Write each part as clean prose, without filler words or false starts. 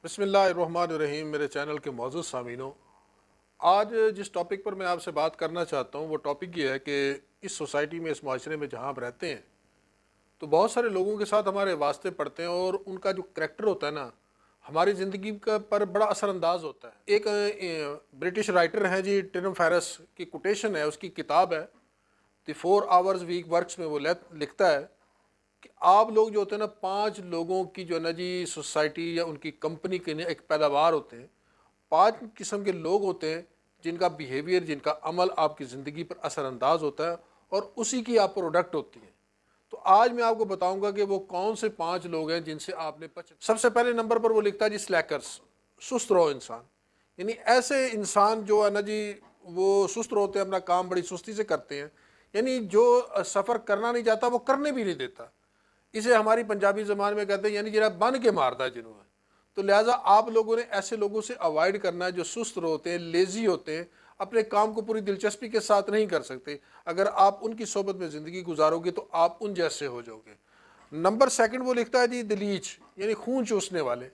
بسم اللہ الرحمن الرحیم میرے چینل کے معزز سامعینوں، آج جس ٹاپک پر میں آپ سے بات کرنا چاہتا ہوں وہ ٹاپک یہ ہے کہ اس سوسائٹی میں، اس معاشرے میں جہاں ہم رہتے ہیں تو بہت سارے لوگوں کے ساتھ ہمارے واسطے پڑتے ہیں اور ان کا جو کریکٹر ہوتا ہے نا ہماری زندگی کا پر بڑا اثر انداز ہوتا ہے۔ ایک برٹش رائٹر ہیں جی، ٹم فیرس کی کوٹیشن ہے، اس کی کتاب ہے دی 4 آورز ویک ورکس میں وہ لکھتا ہے کہ آپ لوگ جو ہوتے ہیں نا 5 لوگوں کی جو ہے نا جی سوسائٹی یا ان کی کمپنی کے ایک پیداوار ہوتے ہیں۔ 5 قسم کے لوگ ہوتے ہیں جن کا بیہیویئر، جن کا عمل آپ کی زندگی پر اثر انداز ہوتا ہے اور اسی کی آپ پروڈکٹ ہوتی ہے۔ تو آج میں آپ کو بتاؤں گا کہ وہ کون سے 5 لوگ ہیں جن سے آپ نے سب سے پہلے نمبر پر وہ لکھتا ہے جی سلیکرز، سست رو انسان، یعنی ایسے انسان جو ہے نا جی وہ سست روتے ہیں، اپنا کام بڑی سستی سے کرتے ہیں، یعنی جو سفر کرنا نہیں چاہتا وہ کرنے بھی نہیں دیتا۔ اسے ہماری پنجابی زبان میں کہتے ہیں یعنی جنہیں بن کے مارتا ہے جنہوں نے۔ تو لہٰذا آپ لوگوں نے ایسے لوگوں سے اوائڈ کرنا ہے جو سست ہوتے ہیں، لیزی ہوتے ہیں، اپنے کام کو پوری دلچسپی کے ساتھ نہیں کر سکتے۔ اگر آپ ان کی صحبت میں زندگی گزارو گے تو آپ ان جیسے ہو جاؤ گے۔ نمبر سیکنڈ وہ لکھتا ہے جی دلیچ، یعنی خون چوسنے والے۔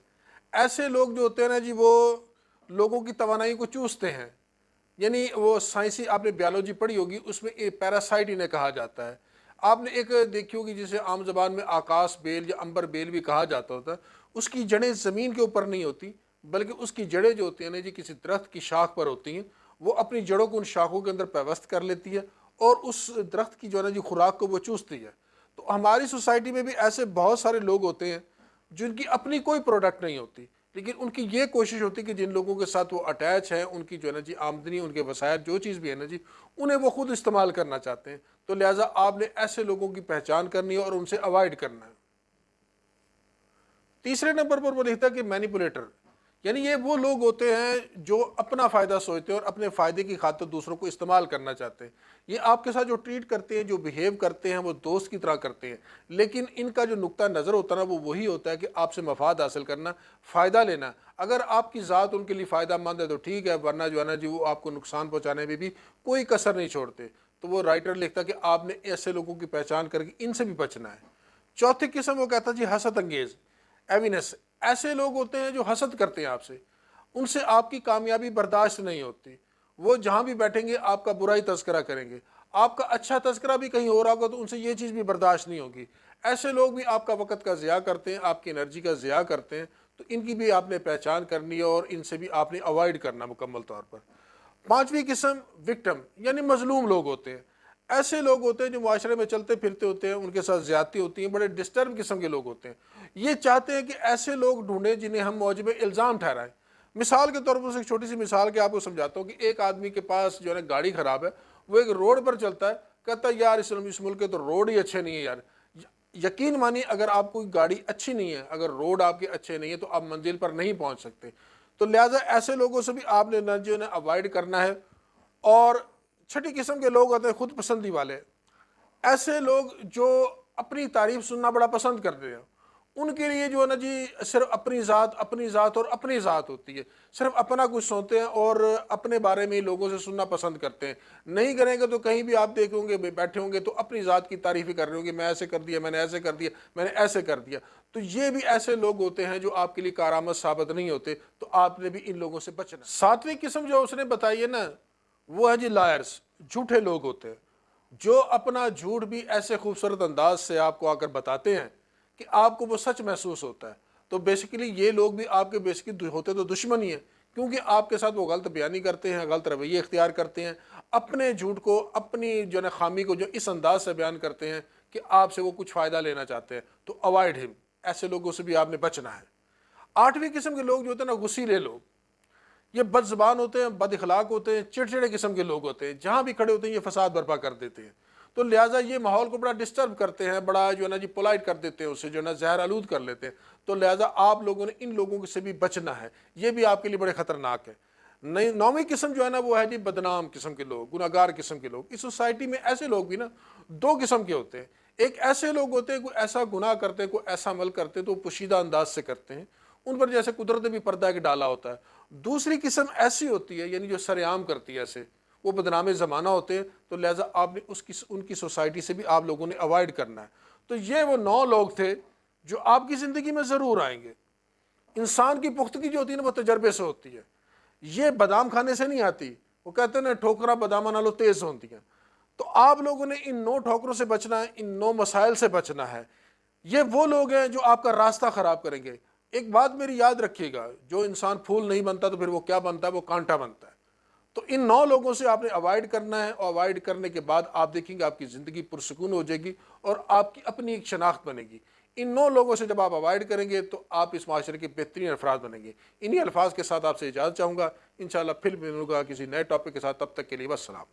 ایسے لوگ جو ہوتے ہیں نا جی وہ لوگوں کی توانائی کو چوستے ہیں، یعنی وہ سائنسی آپ نے بیالوجی پڑھی ہوگی، اس میں پیراسائٹ انہیں کہا جاتا ہے۔ آپ نے ایک دیکھی ہوگی جسے عام زبان میں آکاش بیل یا امبر بیل بھی کہا جاتا ہوتا ہے۔ اس کی جڑیں زمین کے اوپر نہیں ہوتی، بلکہ اس کی جڑیں جو ہوتی ہیں نا جی کسی درخت کی شاخ پر ہوتی ہیں، وہ اپنی جڑوں کو ان شاخوں کے اندر پیوست کر لیتی ہے اور اس درخت کی جو ہے نا جی خوراک کو وہ چوستی ہے۔ تو ہماری سوسائٹی میں بھی ایسے بہت سارے لوگ ہوتے ہیں جن کی اپنی کوئی پروڈکٹ نہیں ہوتی، لیکن ان کی یہ کوشش ہوتی ہے کہ جن لوگوں کے ساتھ وہ اٹیچ ہیں، ان کی جو ہے نا جی آمدنی، ان کے وسائل جو چیز بھی ہے نا جی انہیں وہ خود استعمال کرنا چاہتے ہیں۔ تو لہٰذا آپ نے ایسے لوگوں کی پہچان کرنی ہے اور ان سے اوائڈ کرنا ہے۔ تیسرے نمبر پر وہ لکھتا ہے کہ مینیپولیٹر، یعنی یہ وہ لوگ ہوتے ہیں جو اپنا فائدہ سوچتے ہیں اور اپنے فائدے کی خاطر دوسروں کو استعمال کرنا چاہتے ہیں۔ یہ آپ کے ساتھ جو ٹریٹ کرتے ہیں، جو بیہیو کرتے ہیں، وہ دوست کی طرح کرتے ہیں، لیکن ان کا جو نقطہ نظر ہوتا ہے نا وہ وہی ہوتا ہے کہ آپ سے مفاد حاصل کرنا، فائدہ لینا۔ اگر آپ کی ذات ان کے لیے فائدہ مند ہے تو ٹھیک ہے، ورنہ جو ہے نا جی وہ آپ کو نقصان پہنچانے میں بھی کوئی کسر نہیں چھوڑتے۔ تو وہ رائٹر لکھتا ہے کہ آپ نے ایسے لوگوں کی پہچان کر کے ان سے بھی بچنا ہے۔ چوتھی قسم وہ کہتا ہے جی حسد انگیز، ایوینس۔ ایسے لوگ ہوتے ہیں جو حسد کرتے ہیں آپ سے، ان سے آپ کی کامیابی برداشت نہیں ہوتی۔ وہ جہاں بھی بیٹھیں گے آپ کا برا ہی تذکرہ کریں گے، آپ کا اچھا تذکرہ بھی کہیں ہو رہا ہوگا تو ان سے یہ چیز بھی برداشت نہیں ہوگی۔ ایسے لوگ بھی آپ کا وقت کا ضیاع کرتے ہیں، آپ کی انرجی کا ضیاع کرتے ہیں، تو ان کی بھی آپ نے پہچان کرنی ہے اور ان سے بھی آپ نے اوائڈ کرنا مکمل طور پر۔ پانچویں قسم وکٹم، یعنی مظلوم لوگ ہوتے ہیں۔ ایسے لوگ ہوتے ہیں جو معاشرے میں چلتے پھرتے ہوتے ہیں، ان کے ساتھ زیادتی ہوتی ہیں، بڑے ڈسٹرب قسم کے لوگ ہوتے ہیں۔ یہ چاہتے ہیں کہ ایسے لوگ ڈھونڈیں جنہیں ہم موجب الزام ٹھہرائیں۔ مثال کے طور پر ایک چھوٹی سی مثال کے آپ کو سمجھاتا ہوں کہ ایک آدمی کے پاس جو ہے نا گاڑی خراب ہے، وہ ایک روڈ پر چلتا ہے، کہتا ہے یار اس ملک کے تو روڈ ہی اچھے نہیں ہیں یار۔ یقین مانیے اگر آپ کو گاڑی اچھی نہیں ہے، اگر روڈ آپ کے اچھے نہیں ہیں تو آپ منزل پر نہیں پہنچ سکتے۔ تو لہٰذا ایسے لوگوں سے بھی آپ نے جو ہے نا اوائڈ کرنا ہے۔ اور چھٹی قسم کے لوگ ہوتے ہیں خود پسندی والے۔ ایسے لوگ جو اپنی تعریف سننا بڑا پسند کرتے ہیں، ان کے لیے جو ہے نا جی صرف اپنی ذات اور اپنی ذات ہوتی ہے، صرف اپنا کچھ سنتے ہیں اور اپنے بارے میں لوگوں سے سننا پسند کرتے ہیں۔ نہیں کریں گے تو کہیں بھی آپ دیکھیں گے بیٹھے ہوں گے تو اپنی ذات کی تعریف ہی کر رہے ہوں گے، میں ایسے کر دیا، میں نے ایسے کر دیا، میں نے ایسے کر دیا۔ تو یہ بھی ایسے لوگ ہوتے ہیں جو آپ کے لیے کارآمد ثابت نہیں ہوتے، تو آپ نے بھی ان لوگوں سے بچنا۔ ساتویں قسم جو اس نے بتائی ہے نا وہ ہے جی لائرز، جھوٹے لوگ ہوتے ہیں جو اپنا جھوٹ بھی ایسے خوبصورت انداز سے آپ کو آ کر بتاتے ہیں کہ آپ کو وہ سچ محسوس ہوتا ہے۔ تو بیسیکلی یہ لوگ بھی آپ کے بیسیکلی ہوتے تو دشمن ہی ہیں، کیونکہ آپ کے ساتھ وہ غلط بیانی کرتے ہیں، غلط رویے اختیار کرتے ہیں، اپنے جھوٹ کو، اپنی جو ہے خامی کو جو اس انداز سے بیان کرتے ہیں کہ آپ سے وہ کچھ فائدہ لینا چاہتے ہیں۔ تو اوائڈ ہم، ایسے لوگوں سے بھی آپ نے بچنا ہے۔ آٹھویں قسم کے لوگ جو ہوتے ہیں نا غصیلے لوگ، یہ بد زبان ہوتے ہیں، بد اخلاق ہوتے ہیں، چڑچڑے قسم کے لوگ ہوتے ہیں، جہاں بھی کھڑے ہوتے ہیں یہ فساد برپا کر دیتے ہیں۔ تو لہٰذا یہ ماحول کو بڑا ڈسٹرب کرتے ہیں، بڑا جو ہے نا جی پولائٹ کر دیتے ہیں، اسے جو ہے نا زہر آلود کر لیتے ہیں۔ تو لہٰذا آپ لوگوں نے ان لوگوں سے بھی بچنا ہے، یہ بھی آپ کے لیے بڑے خطرناک ہے۔ نویں قسم جو ہے نا وہ ہے جی بدنام قسم کے لوگ، گناہ گار قسم کے لوگ۔ اس سوسائٹی میں ایسے لوگ بھی نا 2 قسم کے ہوتے ہیں۔ ایک ایسے لوگ ہوتے ہیں کوئی ایسا گناہ کرتے ہیں، کوئی ایسا عمل کرتے ہیں تو وہ پوشیدہ انداز سے کرتے ہیں، ان پر جیسے قدرت نے بھی پردہ کے ڈالا ہوتا ہے۔ دوسری قسم ایسی ہوتی ہے یعنی جو سر عام کرتی ہے، ایسے وہ بدنام زمانہ ہوتے ہیں۔ تو لہٰذا آپ نے ان کی سوسائٹی سے بھی آپ لوگوں نے اوائڈ کرنا ہے۔ تو یہ وہ 9 لوگ تھے جو آپ کی زندگی میں ضرور آئیں گے۔ انسان کی پختگی جو ہوتی ہے نا وہ تجربے سے ہوتی ہے، یہ بادام کھانے سے نہیں آتی، وہ کہتے ہیں نا ٹھوکرا بادامہ نالو تیز ہوتی ہیں۔ تو آپ لوگوں نے ان 9 ٹھوکروں سے بچنا ہے، ان 9 مسائل سے بچنا ہے۔ یہ وہ لوگ ہیں جو آپ کا راستہ خراب کریں گے۔ ایک بات میری یاد رکھیے گا، جو انسان پھول نہیں بنتا تو پھر وہ کیا بنتا ہے؟ وہ کانٹا بنتا ہے۔ تو ان 9 لوگوں سے آپ نے اوائڈ کرنا ہے، اور اوائڈ کرنے کے بعد آپ دیکھیں گے آپ کی زندگی پرسکون ہو جائے گی اور آپ کی اپنی ایک شناخت بنے گی۔ ان 9 لوگوں سے جب آپ اوائڈ کریں گے تو آپ اس معاشرے کے بہترین افراد بنیں گے۔ انہی الفاظ کے ساتھ آپ سے اجازت چاہوں گا، انشاءاللہ پھر ملوں گا کسی نئے ٹاپک کے ساتھ، تب تک کے لیے والسلام۔